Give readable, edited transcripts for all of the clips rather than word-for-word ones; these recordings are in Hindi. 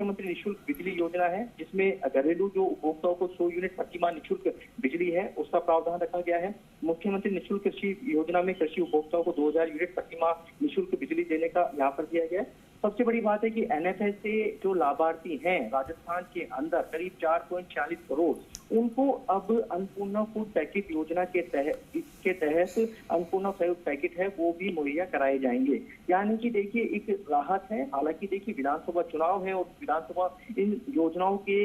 मुख्यमंत्री निःशुल्क बिजली योजना है, जिसमें घरेलू जो उपभोक्ताओं को 100 यूनिट प्रति माह निःशुल्क बिजली है, उसका प्रावधान रखा गया है। मुख्यमंत्री निःशुल्क कृषि योजना में कृषि उपभोक्ताओं को 2000 यूनिट प्रति माह निःशुल्क बिजली देने का यहाँ पर दिया गया है। सबसे बड़ी बात है कि एनएफएस से जो लाभार्थी हैं राजस्थान के अंदर करीब 4.40 करोड़, उनको अब अन्नपूर्णा फूड पैकेट योजना के तहत अन्नपूर्णा फूड पैकेट है वो भी मुहैया कराए जाएंगे। यानी कि देखिए एक राहत है। हालांकि देखिए विधानसभा चुनाव है और विधानसभा इन योजनाओं के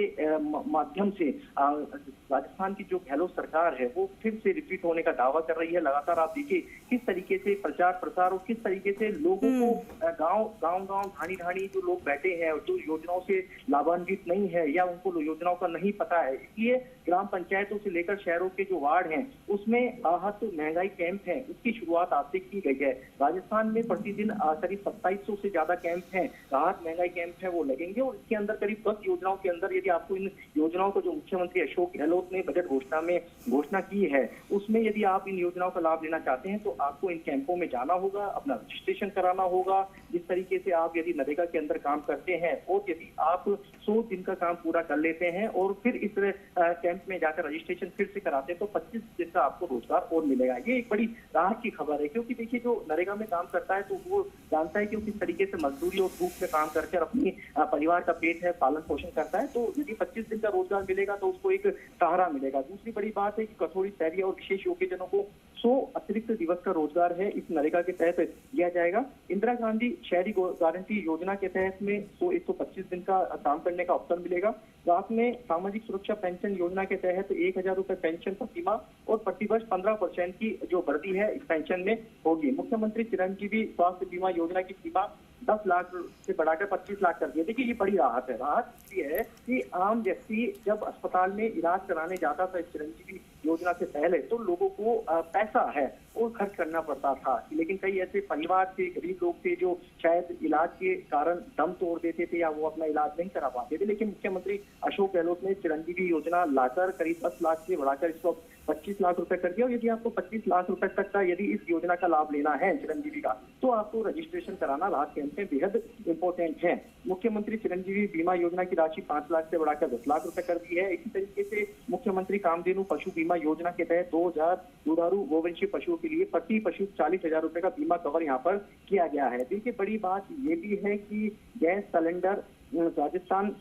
माध्यम से राजस्थान की जो गहलोत सरकार है वो फिर से रिपीट होने का दावा कर रही है। लगातार आप देखिए किस तरीके से प्रचार प्रसार और किस तरीके से लोगों को गांव ढाणी जो लोग बैठे हैं और जो योजनाओं से लाभान्वित नहीं है या उनको योजनाओं का नहीं पता है, इसलिए ग्राम पंचायतों से लेकर शहरों के जो वार्ड हैं उसमें राहत महंगाई कैंप है, उसकी शुरुआत आज से की गई है। राजस्थान में प्रतिदिन करीब 2700 से ज्यादा कैंप हैं, राहत महंगाई कैंप है वो लगेंगे और इसके अंदर करीब 10 योजनाओं के अंदर यदि आपको इन योजनाओं को जो मुख्यमंत्री अशोक गहलोत ने बजट घोषणा में घोषणा की है उसमें यदि आप इन योजनाओं का लाभ लेना चाहते हैं तो आपको इन कैंपों में जाना होगा, अपना रजिस्ट्रेशन कराना होगा। जिस तरीके से आप यदि नरेगा के अंदर काम करते हैं और यदि आप 100 दिन का काम पूरा कर लेते हैं और फिर इस कैंप में जाकर रजिस्ट्रेशन फिर से कराते हैं तो 25 दिन का आपको रोजगार और मिलेगा। ये एक बड़ी राहत की खबर है, क्योंकि देखिए जो नरेगा में काम करता है तो वो जानता है कि वो किस तरीके से मजदूरी और धूप में काम करके अपनी परिवार का पेट है पालन पोषण करता है। तो यदि 25 दिन का रोजगार मिलेगा तो उसको एक सहारा मिलेगा। दूसरी बड़ी बात है कि कसौली शहरी और विशेष योग्यजनों को 100 अतिरिक्त दिवस का रोजगार है इस नरेगा के तहत दिया जाएगा। इंदिरा गांधी शहरी गारंटी योजना के तहत में 125 दिन का काम करने का अवसर मिलेगा। साथ में सामाजिक सुरक्षा पेंशन योजना के तहत 1000 रुपए पेंशन प्रति माह और प्रतिवर्ष 15% की जो वृद्धि है इस पेंशन में होगी। मुख्यमंत्री चिरंजीवी स्वास्थ्य बीमा योजना की सीमा 10 लाख से बढ़ाकर 25 लाख कर दिया। देखिए ये बड़ी राहत है। राहत ये है कि आम व्यक्ति जब अस्पताल में इलाज कराने जाता था चिरंजीवी योजना से पहले तो लोगों को पैसा है और खर्च करना पड़ता था, लेकिन कई ऐसे परिवार थे, गरीब लोग थे जो शायद इलाज के कारण दम तोड़ देते थे या वो अपना इलाज नहीं करा पाते थे। लेकिन मुख्यमंत्री अशोक गहलोत ने चिरंजीवी योजना लाकर करीब 10 लाख से बढ़ाकर इसको 25 लाख रुपए कर दिया। और यदि आपको 25 लाख रुपए तक का यदि इस योजना का लाभ लेना है चिरंजीवी का तो आपको रजिस्ट्रेशन कराना राहत कैंप में बेहद इंपॉर्टेंट है। मुख्यमंत्री चिरंजीवी बीमा योजना की राशि 5 लाख से बढ़ाकर 10 लाख रुपए कर दी है। इसी तरीके से मुख्यमंत्री कामधेनु पशु बीमा योजना के तहत 2000 दुधारू गोवंशीय पशुओं के लिए प्रति पशु 40,000 रुपए का बीमा कवर यहाँ पर किया गया है। देखिए बड़ी बात ये भी है कि गैस सिलेंडर राजस्थान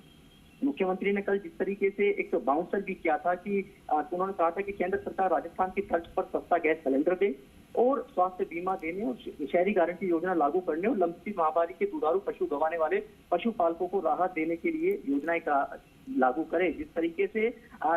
मुख्यमंत्री ने कल जिस तरीके से एक बाउंसर भी किया था कि उन्होंने कहा था कि केंद्र सरकार राजस्थान की तर्ज पर सस्ता गैस सिलेंडर दे और स्वास्थ्य बीमा देने और शहरी गारंटी योजना लागू करने और लंपी महामारी के दुधारू पशु गंवाने वाले पशुपालकों को राहत देने के लिए योजनाएं का लागू करे। जिस तरीके से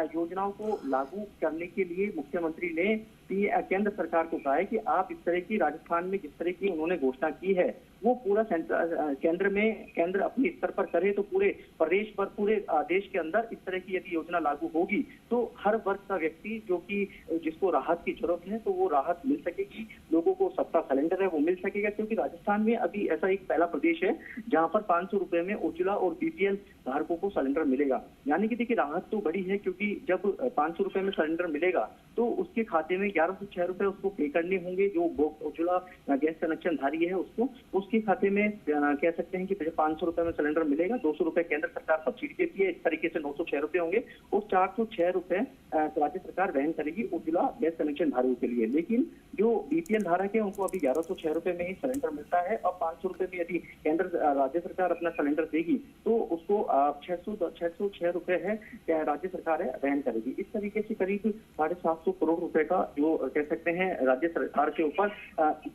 योजनाओं को लागू करने के लिए मुख्यमंत्री ने केंद्र सरकार को कहा है कि आप इस तरह की राजस्थान में जिस तरह की उन्होंने घोषणा की है वो पूरा केंद्र अपने स्तर पर करे तो पूरे प्रदेश पर पूरे देश के अंदर इस तरह की यदि योजना लागू होगी तो हर वर्ग का व्यक्ति जो कि जिसको राहत की जरूरत है तो वो राहत मिल सकेगी। लोगों को सस्ता सिलेंडर है वो मिल सकेगा, क्योंकि राजस्थान में अभी ऐसा एक पहला प्रदेश है जहां पर 500 रुपए में उज्ज्वला और बीपीएल धारकों को सिलेंडर मिलेगा। यानी कि देखिए राहत तो बड़ी है, क्योंकि जब 500 रुपए में सिलेंडर मिलेगा तो उसके खाते में 1106 रुपए उसको पे करने होंगे। जो उज्ज्वला गैस कनेक्शन धारी है उसके खाते में कह सकते हैं कि 500 रुपए में सिलेंडर मिलेगा। 200 रुपए केंद्र सरकार सब्सिडी देती है, इस तरीके से 906 रुपए होंगे और 406 रुपए राज्य सरकार वहन करेगी उज्ज्वला गैस कनेक्शन धारियों के लिए। लेकिन जो बीपीएल धारक है उनको अभी 1106 रुपए में ही सिलेंडर मिलता है और 500 रुपए में यदि केंद्र राज्य सरकार अपना सिलेंडर देगी तो उसको 606 रुपए है राज्य सरकार है वहन करेगी। इस तरीके से करीब 750 करोड़ रुपए का जो कह सकते हैं राज्य सरकार के ऊपर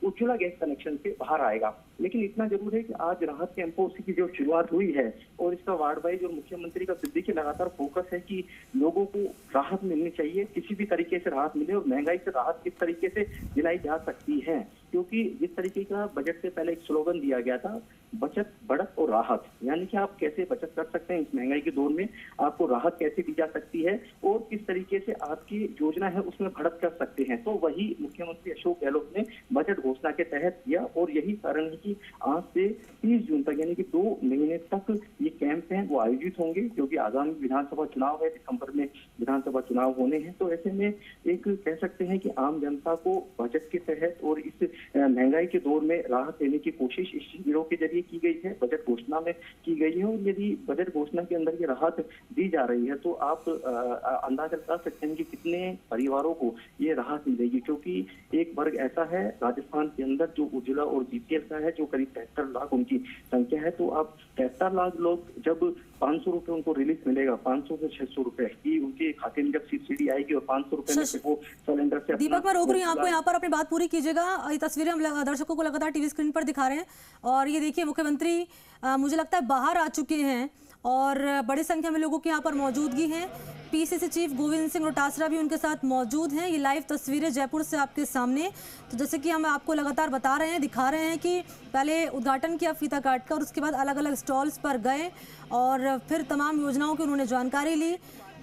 उज्ज्वला गैस कनेक्शन से बाहर आएगा। लेकिन इतना जरूर है कि आज राहत कैंपों की जो शुरुआत हुई है और इसका वार्ड वाइज और मुख्यमंत्री का देखिए लगातार फोकस है कि लोगों को राहत मिलनी चाहिए, किसी भी तरीके से राहत मिले और महंगाई से राहत किस तरीके से दिलाई जा सकती है। क्योंकि जिस तरीके का बजट से पहले एक स्लोगन दिया गया था बचत बढ़त और राहत, यानी कि आप कैसे बचत कर सकते हैं इस महंगाई के दौर में, आपको राहत कैसे दी जा सकती है और किस तरीके से आपकी योजना है उसमें बढ़त कर सकते हैं। तो वही मुख्यमंत्री अशोक गहलोत ने बजट घोषणा के तहत किया और यही कारण है कि आज से 30 जून तक यानी कि 2 महीने तक ये कैंप हैं वो आयोजित होंगे, क्योंकि आगामी विधानसभा चुनाव है, दिसंबर में विधानसभा चुनाव होने हैं। तो ऐसे में एक कह सकते हैं कि आम जनता को बजट के तहत और इस महंगाई के दौर में राहत देने की कोशिश इस शिविरों के जरिए की गई है, बजट घोषणा में की गई है। और यदि बजट घोषणा के अंदर ये राहत दी जा रही है तो आप अंदाजा लगा सकते हैं कि कितने परिवारों को ये राहत मिलेगी, क्योंकि एक वर्ग ऐसा है राजस्थान के अंदर जो उज्ज्वला और बीपीएल का है, जो करीब 73 लाख उनकी संख्या है। तो आप 73 लाख लोग जब 500 रुपए उनको रिलीफ मिलेगा, 500 से 600 रुपए की उनके खाते में जब सब्सिडी आएगी और 500 रुपए में से वो सिलेंडर से। दीपक, मैं रोक रही हूँ आपको यहाँ पर, अपनी बात पूरी कीजिएगा। ये तस्वीरें हम दर्शकों को लगातार टीवी स्क्रीन पर दिखा रहे हैं और ये देखिए मुख्यमंत्री मुझे लगता है बाहर आ चुके हैं और बड़ी संख्या में लोगों की यहाँ पर मौजूदगी है। पीसीसी चीफ गोविंद सिंह डोटासरा भी उनके साथ मौजूद हैं। ये लाइव तस्वीरें जयपुर से आपके सामने। तो जैसे कि हम आपको लगातार बता रहे हैं, दिखा रहे हैं कि पहले उद्घाटन किया फीता काट कर, उसके बाद अलग अलग स्टॉल्स पर गए और फिर तमाम योजनाओं की उन्होंने जानकारी ली।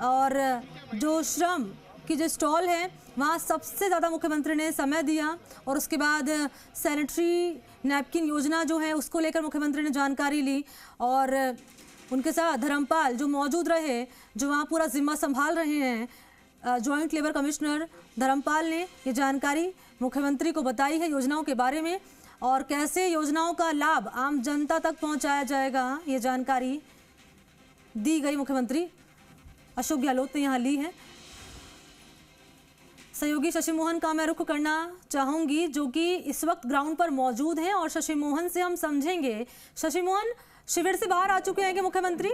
और जो श्रम की जो स्टॉल है वहाँ सबसे ज़्यादा मुख्यमंत्री ने समय दिया और उसके बाद सैनिटरी नैपकिन योजना जो है उसको लेकर मुख्यमंत्री ने जानकारी ली। और उनके साथ धर्मपाल जो मौजूद रहे, जो वहाँ पूरा जिम्मा संभाल रहे हैं, जॉइंट लेबर कमिश्नर धर्मपाल ने ये जानकारी मुख्यमंत्री को बताई है योजनाओं के बारे में और कैसे योजनाओं का लाभ आम जनता तक पहुँचाया जाएगा, ये जानकारी दी गई। मुख्यमंत्री अशोक गहलोत ने यहाँ ली है। सहयोगी शशि मोहन का मैं रुख करना चाहूंगी जो कि इस वक्त ग्राउंड पर मौजूद हैं और शशि मोहन से हम समझेंगे। शशि मोहन, शिविर से बाहर आ चुके हैं कि मुख्यमंत्री?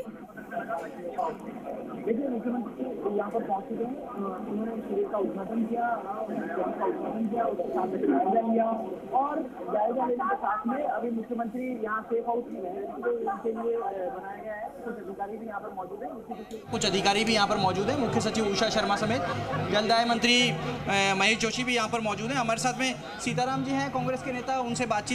देखिए, मुख्यमंत्री यहाँ पर पहुंच चुके हैं। उन्होंने शिविर का उद्घाटन किया, उसके साथ में जायजा लिया और जायजा लेने के साथ में अभी मुख्यमंत्री यहाँ सेफ हाउस के लिए बनाया गया है। कुछ अधिकारी भी यहाँ पर मौजूद है। मुख्य सचिव उषा शर्मा समेत जलदाय मंत्री महेश जोशी भी यहाँ पर मौजूद हैं। हमारे साथ में सीताराम जी हैं, कांग्रेस के नेता, उनसे बातचीत